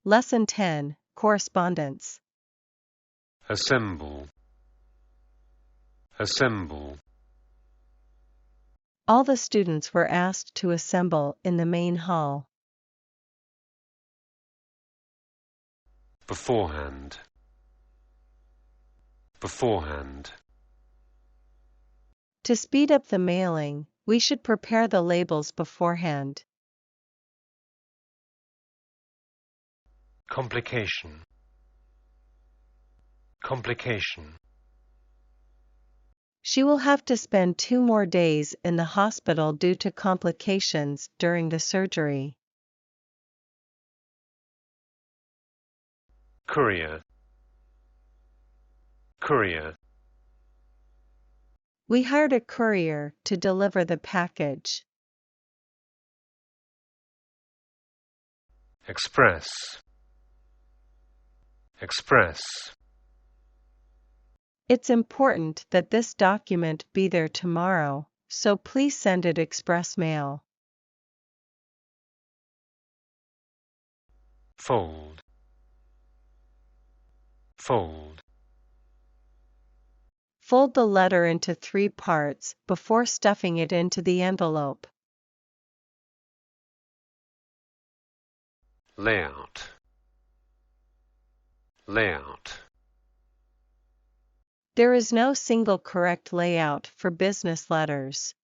Lesson 10, Correspondence. Assemble. Assemble. All the students were asked to assemble in the main hall. Beforehand. Beforehand. To speed up the mailing, we should prepare the labels beforehand. Complication. Complication. She will have to spend 2 more days in the hospital due to complications during the surgery. Courier. Courier. We hired a courier to deliver the package. Express. Express. It's important that this document be there tomorrow, so please send it express mail. Fold. Fold. Fold the letter into 3 parts before stuffing it into the envelope. Layout. Layout. There is no single correct layout for business letters.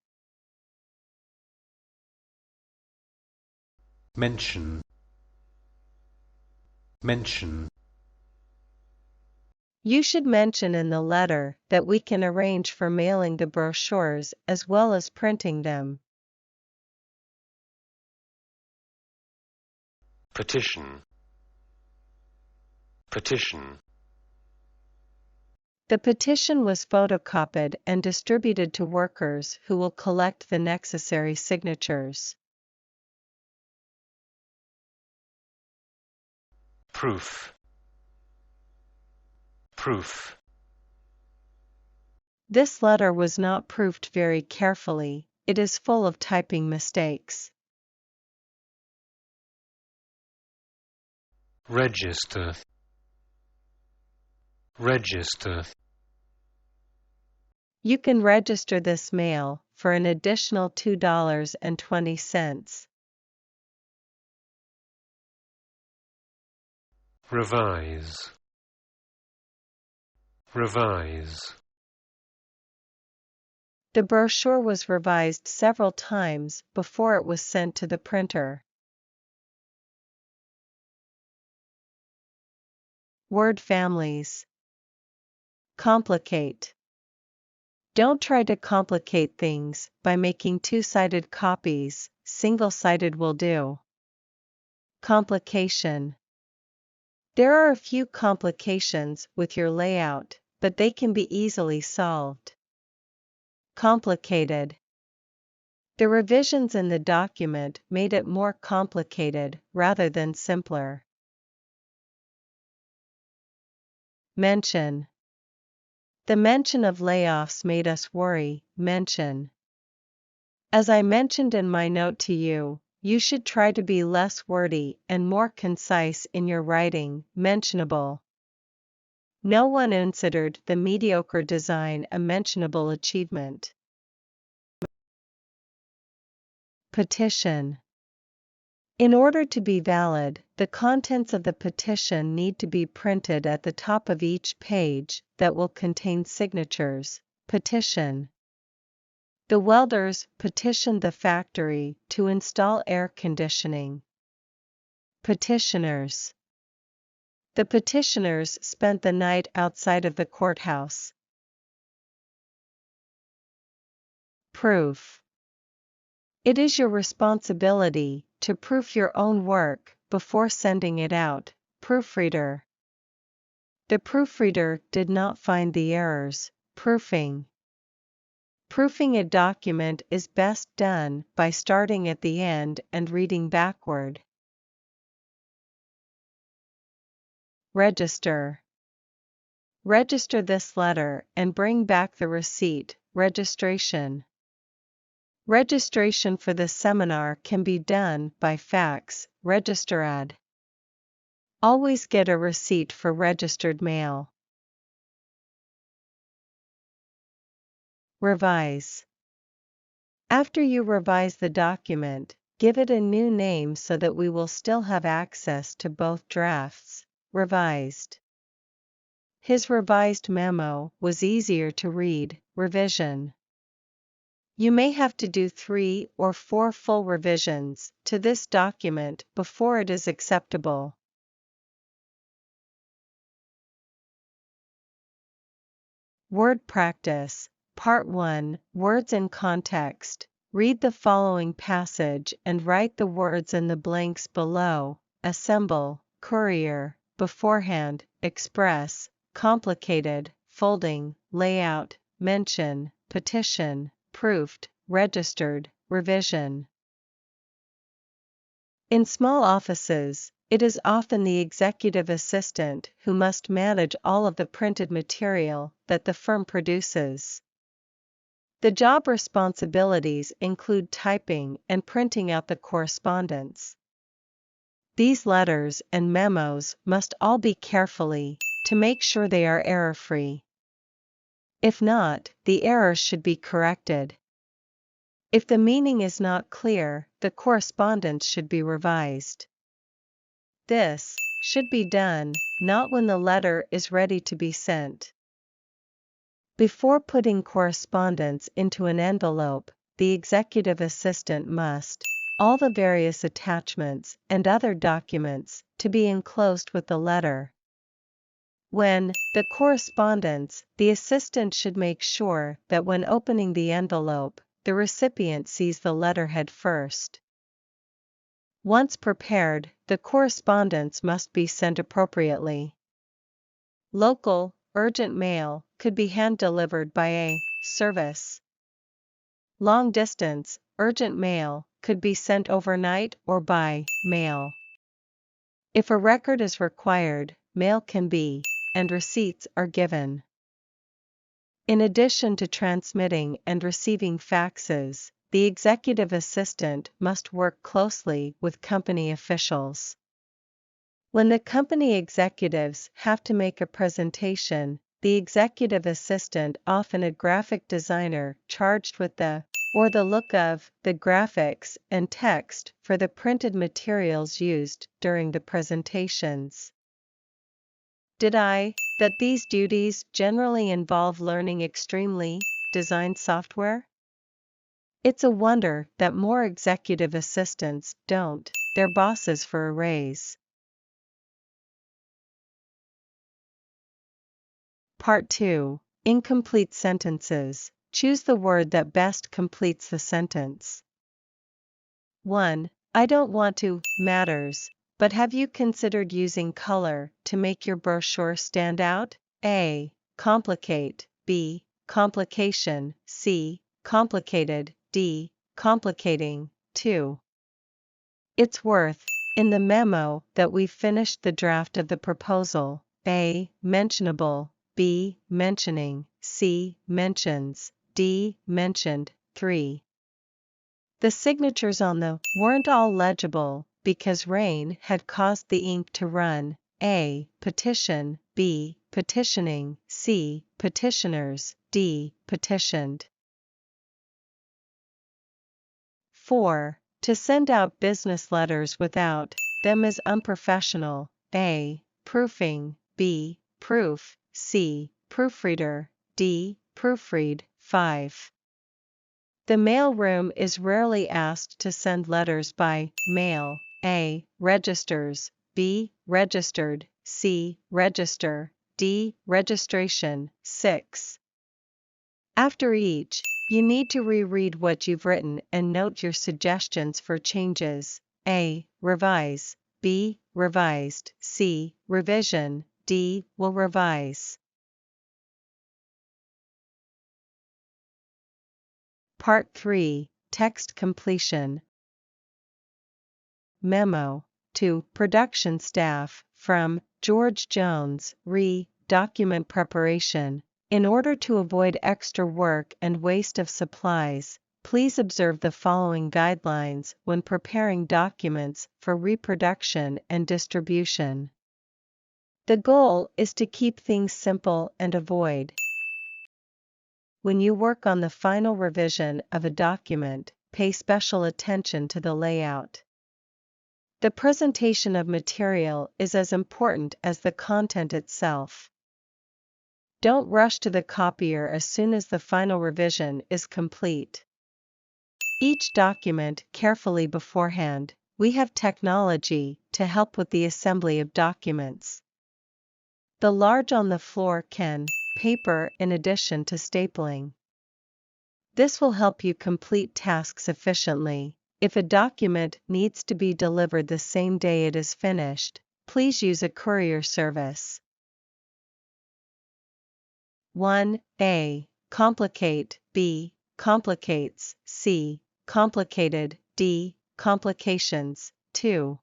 Mention. Mention. You should mention in the letter that we can arrange for mailing the brochures as well as printing them. Petition. Petition. The petition was photocopied and distributed to workers who will collect the necessary signatures. Proof. Proof. This letter was not proofed very carefully, it is full of typing mistakes. Register. Register. You can register this mail for an additional $2.20. Revise. Revise. The brochure was revised several times before it was sent to the printer. Word families. Complicate. Don't try to complicate things by making 2-sided copies, single-sided will do. Complication. There are a few complications with your layout, but they can be easily solved. Complicated. The revisions in the document made it more complicated rather than simpler. Mention. The mention of layoffs made us worry. Mention. As I mentioned in my note to you, you should try to be less wordy and more concise in your writing. Mentionable. No one considered the mediocre design a mentionable achievement. Petition. In order to be valid, the contents of the petition need to be printed at the top of each page that will contain signatures. Petition. The welders petitioned the factory to install air conditioning. Petitioners. The petitioners spent the night outside of the courthouse. Proof. It is your responsibility to proof your own work before sending it out. Proofreader. The proofreader did not find the errors. Proofing. Proofing a document is best done by starting at the end and reading backward. Register. Register this letter and bring back the receipt. Registration. Registration for this seminar can be done by fax. Register ad. Always get a receipt for registered mail. Revise. After you revise the document, give it a new name so that we will still have access to both drafts. Revised. His revised memo was easier to read. Revision. You may have to do 3 or 4 full revisions to this document before it is acceptable. Word practice. Part 1. Words in context. Read the following passage and write the words in the blanks below. Assemble, courier, beforehand, express, complicated, folding, layout, mention, petition, proofed, registered, revision. In small offices, it is often the executive assistant who must manage all of the printed material that the firm produces. The job responsibilities include typing and printing out the correspondence. These letters and memos must all be carefully to make sure they are error-free. If not, the errors should be corrected. If the meaning is not clear, the correspondence should be revised. This should be done, not when the letter is ready to be sent. Before putting correspondence into an envelope, the executive assistant must all the various attachments and other documents to be enclosed with the letter. When the correspondence, the assistant should make sure that when opening the envelope, the recipient sees the letterhead first. Once prepared, the correspondence must be sent appropriately. Local, urgent mail could be hand-delivered by a service. Long distance, urgent mail could be sent overnight or by mail. If a record is required, mail can be, and receipts are given. In addition to transmitting and receiving faxes, the executive assistant must work closely with company officials. When the company executives have to make a presentation, the executive assistant, often a graphic designer charged with the look of the graphics and text for the printed materials used during the presentations. That these duties generally involve learning extremely designed software? It's a wonder that more executive assistants don't their bosses for a raise. Part 2. Incomplete sentences. Choose the word that best completes the sentence. 1. I don't want to matters, but have you considered using color to make your brochure stand out? A. Complicate. B. Complication. C. Complicated. D. Complicating. 2. It's worth, in the memo that we've finished the draft of the proposal. A. Mentionable. B. Mentioning. C. Mentions. D. Mentioned. 3. The signatures on the weren't all legible because rain had caused the ink to run. A. Petition. B. Petitioning. C. Petitioners. D. Petitioned. 4. To send out business letters without them is unprofessional. A. Proofing. B. Proof. C. Proofreader. D. Proofread. 5. The mailroom is rarely asked to send letters by mail. A. Registers. B. Registered. C. Register. D. Registration. 6. After each, you need to reread what you've written and note your suggestions for changes. A. Revise. B. Revised. C. Revision. D. Will revise. Part 3. Text completion. Memo. To production staff, from George Jones, Re. Document preparation. In order to avoid extra work and waste of supplies, please observe the following guidelines when preparing documents for reproduction and distribution. The goal is to keep things simple and avoid. When you work on the final revision of a document, pay special attention to the layout. The presentation of material is as important as the content itself. Don't rush to the copier as soon as the final revision is complete. Each document carefully beforehand. We have technology to help with the assembly of documents. The large on the floor can paper in addition to stapling. This will help you complete tasks efficiently. If a document needs to be delivered the same day it is finished, please use a courier service. 1a. Complicate. B. Complicates. C. Complicated. D. Complications. 2a.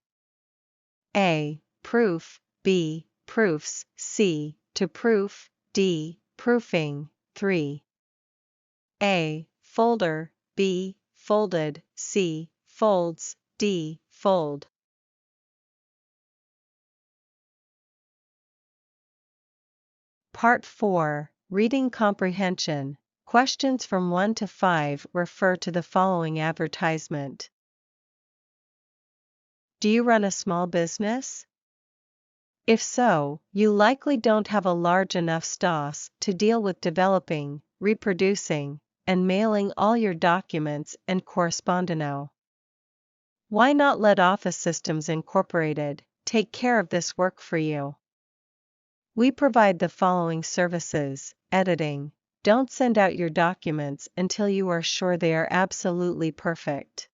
Proof. B. Proofs. C. To proof. D. Proofing. 3a. Folder. B. Folded. C. Folds. D. Fold. Part 4. Reading Comprehension. Questions from 1 to 5 refer to the following advertisement. Do you run a small business? If so, you likely don't have a large enough staff to deal with developing, reproducing, and mailing all your documents and correspondence. Why not let Office Systems Incorporated take care of this work for you? We provide the following services: editing. Don't send out your documents until you are sure they are absolutely perfect.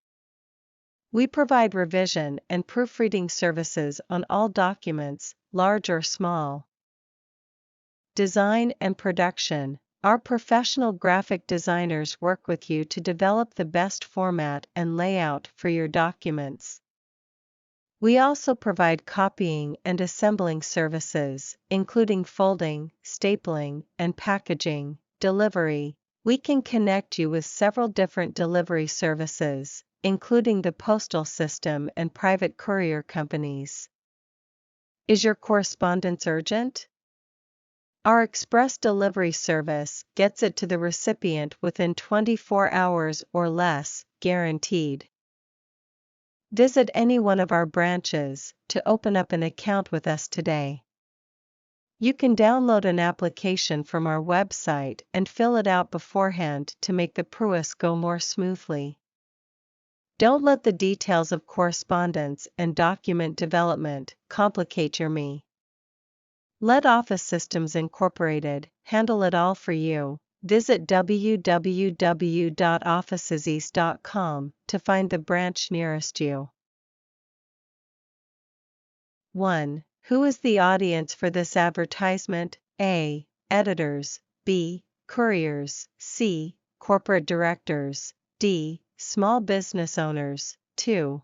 We provide revision and proofreading services on all documents, large or small. Design and production. Our professional graphic designers work with you to develop the best format and layout for your documents. We also provide copying and assembling services, including folding, stapling, and packaging. Delivery. We can connect you with several different delivery services, including the postal system and private courier companies. Is your correspondence urgent? Our express delivery service gets it to the recipient within 24 hours or less, guaranteed. Visit any one of our branches to open up an account with us today. You can download an application from our website and fill it out beforehand to make the process go more smoothly. Don't let the details of correspondence and document development complicate your me. Let Office Systems Incorporated handle it all for you. Visit www.officeseast.com to find the branch nearest you. 1. Who is the audience for this advertisement? A. Editors. B. Couriers. C. Corporate directors. D. Small business owners. 2.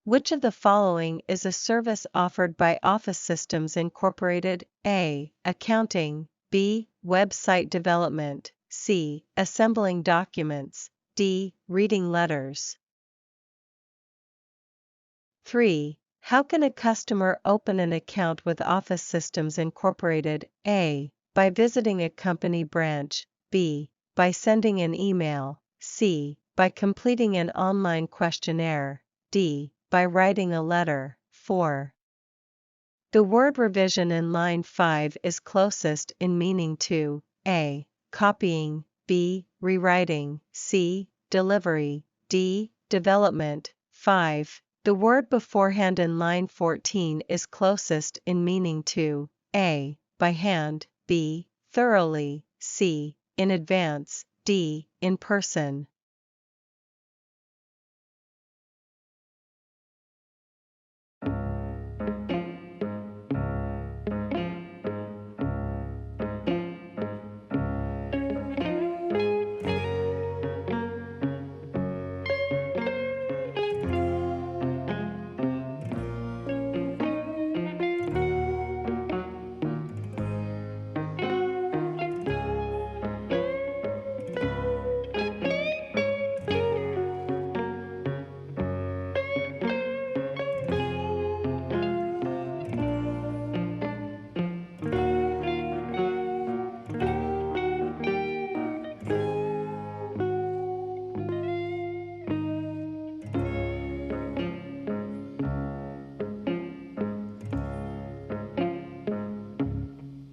Which of the following is a service offered by Office Systems Incorporated? A. Accounting. B. Website development. C. Assembling documents. D. Reading letters. 3. How can a customer open an account with Office Systems Incorporated? A. By visiting a company branch. B. By sending an email. C. By completing an online questionnaire. D. By writing a letter. 4. The word revision in line 5 is closest in meaning to A. Copying. B. Rewriting. C. Delivery. D. Development. 5. The word beforehand in line 14 is closest in meaning to A. By hand. B. Thoroughly. C. In advance. D. In person.